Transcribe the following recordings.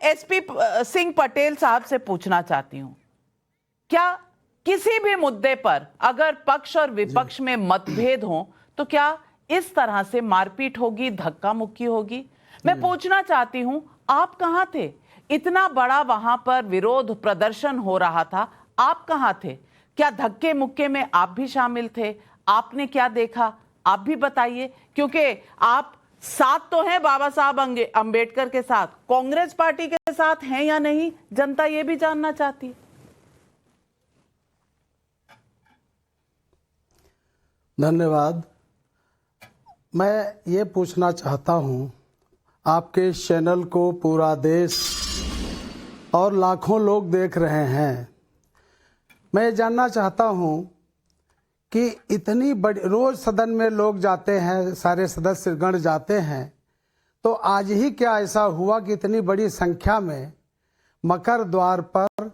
SP Singh Patel साहब से पूछना चाहती हूं, क्या किसी भी मुद्दे पर अगर पक्ष और विपक्ष में मतभेद हो तो क्या इस तरह से मारपीट होगी, धक्का मुक्की होगी? मैं पूछना चाहती हूं, आप कहां थे? इतना बड़ा वहां पर विरोध प्रदर्शन हो रहा था, आप कहां थे? क्या धक्के मुक्के में आप भी शामिल थे? आपने क्या देखा, आप भी बताइए, क्योंकि आप साथ तो हैं बाबा साहब अंबेडकर के साथ, कांग्रेस पार्टी के साथ हैं या नहीं, जनता ये भी जानना चाहती है। धन्यवाद। मैं ये पूछना चाहता हूँ, आपके चैनल को पूरा देश और लाखों लोग देख रहे हैं। मैं ये जानना चाहता हूँ कि इतनी बड़ी रोज सदन में लोग जाते हैं, सारे सदस्य गण जाते हैं, तो आज ही क्या ऐसा हुआ कि इतनी बड़ी संख्या में मकर द्वार पर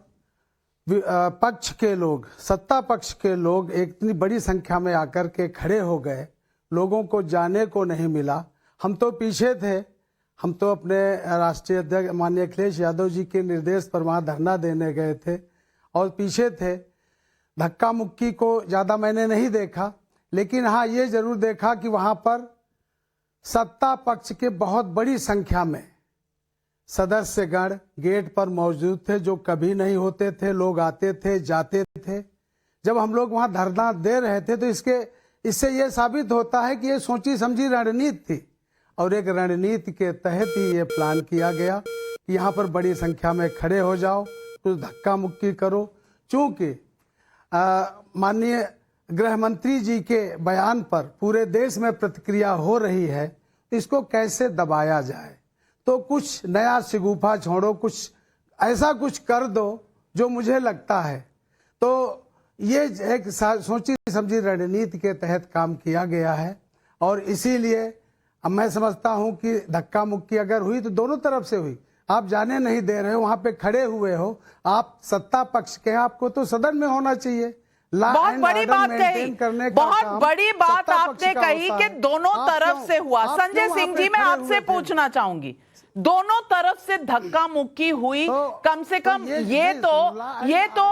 पक्ष के लोग, सत्ता पक्ष के लोग इतनी बड़ी संख्या में आकर के खड़े हो गए? लोगों को जाने को नहीं मिला। हम तो पीछे थे, हम तो अपने राष्ट्रीय अध्यक्ष माननीय अखिलेश यादव जी के निर्देश पर वहाँ धरना देने गए थे और पीछे थे। धक्का मुक्की को ज़्यादा मैंने नहीं देखा, लेकिन हाँ ये जरूर देखा कि वहाँ पर सत्ता पक्ष के बहुत बड़ी संख्या में सदस्यगण गेट पर मौजूद थे, जो कभी नहीं होते थे। लोग आते थे, जाते थे। जब हम लोग वहाँ धरना दे रहे थे तो इससे ये साबित होता है कि ये सोची समझी रणनीति थी और एक रणनीति के तहत ही ये प्लान किया गया कि यहाँ पर बड़ी संख्या में खड़े हो जाओ, कुछ धक्का मुक्की करो। चूँकि माननीय गृह मंत्री जी के बयान पर पूरे देश में प्रतिक्रिया हो रही है, इसको कैसे दबाया जाए? तो कुछ नया शिगुफा छोड़ो, कुछ ऐसा कुछ कर दो जो मुझे लगता है। तो ये एक सोची समझी रणनीति के तहत काम किया गया है और इसीलिए अब मैं समझता हूं कि धक्का मुक्की अगर हुई तो दोनों तरफ से हुई। आप जाने नहीं दे रहे हो, वहां पे खड़े हुए हो, आप सत्ता पक्ष के हैं, आपको तो सदन में होना चाहिए। बहुत बड़ी बात कही, बहुत बड़ी बात आपने कही कि दोनों तरफ से हुआ। संजय सिंह जी, मैं आपसे पूछना चाहूंगी, दोनों तरफ से धक्का मुक्की हुई, कम से कम ये तो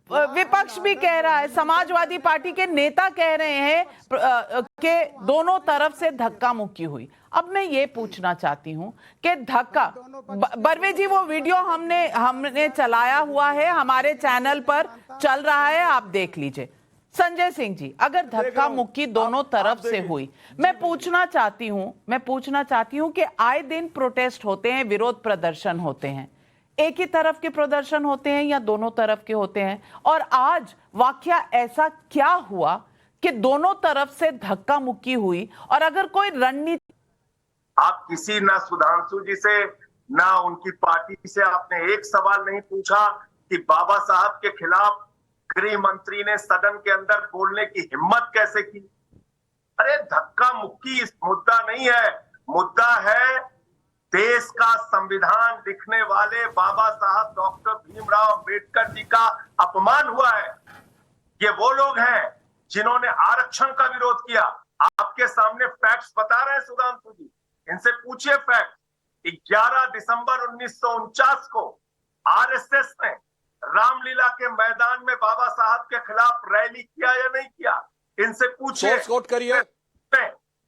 विपक्ष भी कह रहा है, समाजवादी पार्टी के नेता कह रहे हैं कि दोनों तरफ से धक्का मुक्की हुई। अब मैं ये पूछना चाहती हूं कि धक्का, बरवे जी वो वीडियो हमने चलाया हुआ है, हमारे चैनल पर चल रहा है, आप देख लीजिए। संजय सिंह जी, अगर धक्का मुक्की दोनों तरफ से हुई, मैं पूछना चाहती हूं कि आए दिन प्रोटेस्ट होते हैं, विरोध प्रदर्शन होते हैं, एक ही तरफ के प्रदर्शन होते हैं या दोनों तरफ के होते हैं? और आज वाकया ऐसा क्या हुआ कि दोनों तरफ से धक्का मुक्की हुई? और अगर कोई रणनीति, आप किसी ना सुधांशु जी से ना उनकी पार्टी से आपने एक सवाल नहीं पूछा कि बाबा साहब के खिलाफ गृह मंत्री ने सदन के अंदर बोलने की हिम्मत कैसे की? अरे धक्का मुक्की इस मुद्दा नहीं है, मुद्दा है देश का संविधान लिखने वाले बाबा साहब डॉक्टर भीमराव अंबेडकर जी का अपमान हुआ है। ये वो लोग हैं जिन्होंने आरक्षण का विरोध किया। आपके सामने फैक्ट्स बता रहे हैं सुधांशु जी, इनसे पूछिए फैक्ट। 11 दिसंबर 1949 को आरएसएस ने रामलीला के मैदान में बाबा साहब के खिलाफ रैली किया या नहीं किया? इनसे पूछिए। कोट करिए।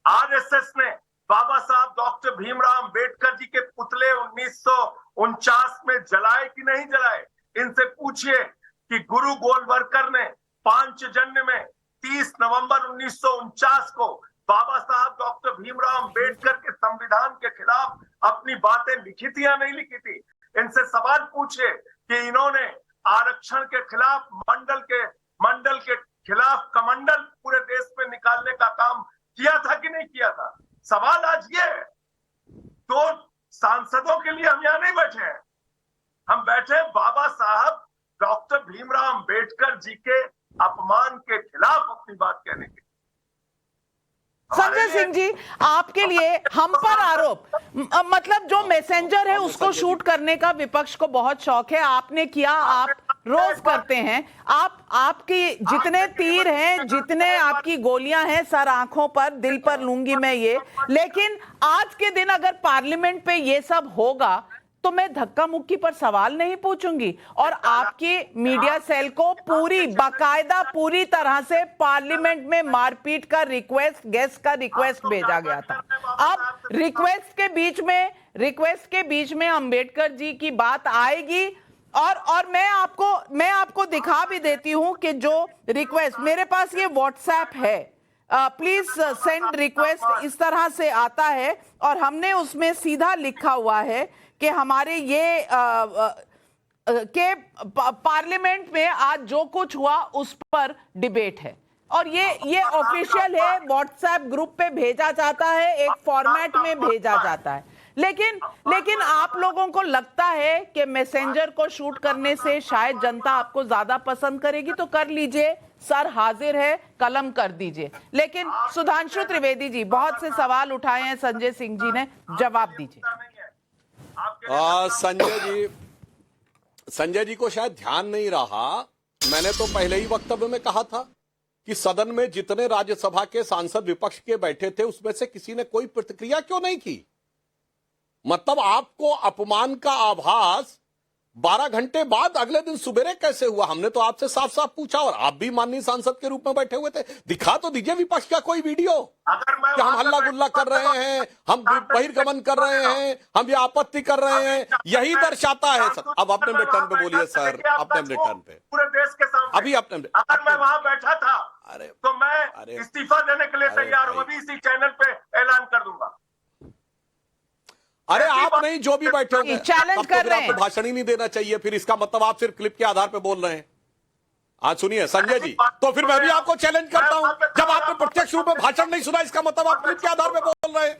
आरएसएस ने बाबा साहब डॉक्टर भीमराव अंबेडकर जी के पुतले 1949 में जलाए कि नहीं जलाए? इनसे पूछिए कि गुरु गोलवलकर ने पांचजन्य में 30 नवंबर 1949 को बाबा साहब डॉक्टर भीमराव अंबेडकर के संविधान के खिलाफ अपनी बातें लिखी थी या नहीं लिखी थी? इनसे सवाल पूछिए कि इन्होंने आरक्षण के खिलाफ मंडल के खिलाफ कमंडल पूरे देश में निकालने का काम किया था कि नहीं किया था? सवाल आज ये है। तो सांसदों के लिए हम यहाँ नहीं बैठे हैं, हम बैठे हैं बाबा साहब डॉक्टर भीमराव अंबेडकर जी के अपमान के खिलाफ अपनी बात कहने के। संजय सिंह जी, आपके लिए हम पर आरोप, मतलब जो मैसेंजर है उसको शूट करने का विपक्ष को बहुत शौक है, आपने किया, आप रोज करते हैं। आपकी जितने तीर हैं, जितने आपकी गोलियां हैं, सर आंखों पर, दिल पर लूंगी मैं ये। लेकिन आज के दिन अगर पार्लियामेंट पे ये सब होगा तो मैं धक्का मुक्की पर सवाल नहीं पूछूंगी। और आपकी मीडिया सेल को पूरी तरह से पार्लियामेंट में मारपीट का रिक्वेस्ट, गेस्ट का रिक्वेस्ट भेजा गया था। अब रिक्वेस्ट के बीच में अंबेडकर जी की बात आएगी और मैं आपको दिखा भी देती हूं कि जो रिक्वेस्ट मेरे पास ये व्हाट्सएप है, प्लीज सेंड रिक्वेस्ट, इस तरह से आता है और हमने उसमें सीधा लिखा हुआ है कि हमारे ये के पार्लियामेंट में आज जो कुछ हुआ उस पर डिबेट है और ये ऑफिशियल है, व्हाट्सएप ग्रुप पे भेजा जाता है, एक फॉर्मेट में भेजा जाता है। लेकिन आप लोगों को लगता है कि मैसेंजर को शूट करने से शायद जनता आपको ज्यादा पसंद करेगी, तो कर लीजिए, सर हाजिर है, कलम कर दीजिए। लेकिन सुधांशु त्रिवेदी जी, बहुत से सवाल उठाए हैं संजय सिंह जी ने, जवाब दीजिए। संजय जी को शायद ध्यान नहीं रहा, मैंने तो पहले ही वक्तव्य में कहा था कि सदन में जितने राज्यसभा के सांसद विपक्ष के बैठे थे उसमें से किसी ने कोई प्रतिक्रिया क्यों नहीं की? मतलब आपको अपमान का आभास 12 घंटे बाद अगले दिन सुबेरे कैसे हुआ? हमने तो आपसे साफ साफ पूछा और आप भी माननीय सांसद के रूप में बैठे हुए थे। दिखा तो दीजिए विपक्ष का कोई वीडियो कि हम हल्ला गुल्ला कर रहे हैं, हम बहिर्गमन कर रहे हैं, हम ये आपत्ति कर रहे हैं, यही दर्शाता है सर। अब अपने टर्न पे बोलिए सर, अपने टर्न पे, पूरे देश के सामने। अभी अपने, अगर मैं वहां बैठा था अरे तो मैं इस्तीफा देने के लिए तैयार हूं, अभी इसी चैनल पे ऐलान कर दूंगा। अरे आप नहीं, जो भी बैठे होंगे चैलेंज कर रहे हैं, आपको भाषण ही नहीं देना चाहिए, फिर इसका मतलब आप सिर्फ क्लिप के आधार पे बोल रहे हैं। आज सुनिए संजय जी, तो फिर मैं भी आपको चैलेंज करता हूं, जब आपने प्रत्यक्ष रूप में भाषण नहीं सुना, इसका मतलब आप क्लिप के आधार पे बोल रहे हैं,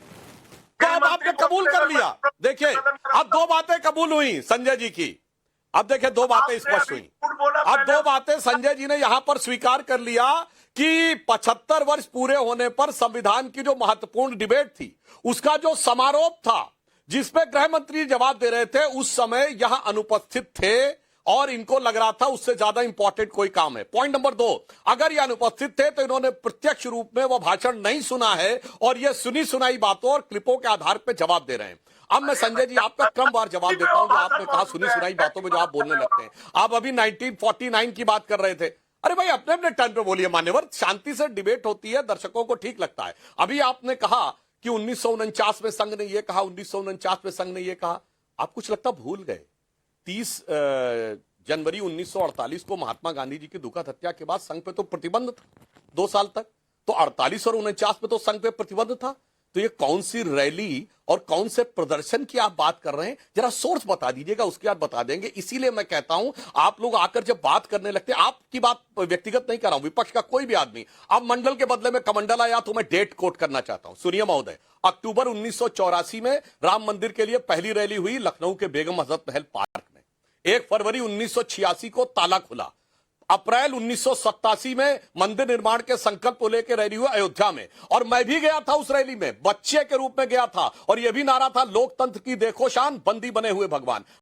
तो अब आपने कबूल कर लिया। देखिए अब 2 बातें कबूल हुई संजय जी की, अब देखिए 2 बातें स्पष्ट हुई। अब 2 बातें संजय जी ने यहां पर स्वीकार कर लिया कि 75 वर्ष पूरे होने पर संविधान की जो महत्वपूर्ण डिबेट थी, उसका जो समारोह था जिसपे गृह मंत्री जवाब दे रहे थे, उस समय यहां अनुपस्थित थे और इनको लग रहा था उससे ज्यादा इंपॉर्टेंट कोई काम है। पॉइंट नंबर 2, अगर ये अनुपस्थित थे तो इन्होंने प्रत्यक्ष रूप में वो भाषण नहीं सुना है और ये सुनी सुनाई बातों और क्लिपों के आधार पर जवाब दे रहे हैं। अब मैं संजय जी आपका क्रमवार जवाब देता हूं, जो आपने कहा सुनी सुनाई बातों में जो आप बोलने लगते हैं। आप अभी 1949 की बात कर रहे थे। अरे भाई अपने अपने टर्न पे बोलिए मान्यवर, शांति से डिबेट होती है, दर्शकों को ठीक लगता है। अभी आपने कहा कि 1949 में संघ ने यह कहा, 1949 में संघ ने यह कहा, आप कुछ लगता भूल गए। 30 जनवरी 1948 को महात्मा गांधी जी की दुखद हत्या के बाद संघ पे तो प्रतिबंध था 2 साल तक, तो 48 और 49 में तो संघ पे प्रतिबंध था। तो ये कौन सी रैली और कौन से प्रदर्शन की आप बात कर रहे हैं, जरा सोर्स बता दीजिएगा, उसके बाद बता देंगे। इसीलिए मैं कहता हूं आप लोग आकर जब बात करने लगते हैं, आपकी बात व्यक्तिगत नहीं कर रहा हूं, विपक्ष का कोई भी आदमी, अब मंडल के बदले में कमंडल आया तो मैं डेट कोट करना चाहता हूं। सुनिए महोदय, अक्टूबर 1984 में राम मंदिर के लिए पहली रैली हुई लखनऊ के बेगम हजरत महल पार्क में। 1 फरवरी 1986 को ताला खुला। अप्रैल 1987 में मंदिर निर्माण के संकल्प को लेकर रैली हुई अयोध्या में, और मैं भी गया था उस रैली में, बच्चे के रूप में गया था, और यह भी नारा था लोकतंत्र की देखो शान, बंदी बने हुए भगवान।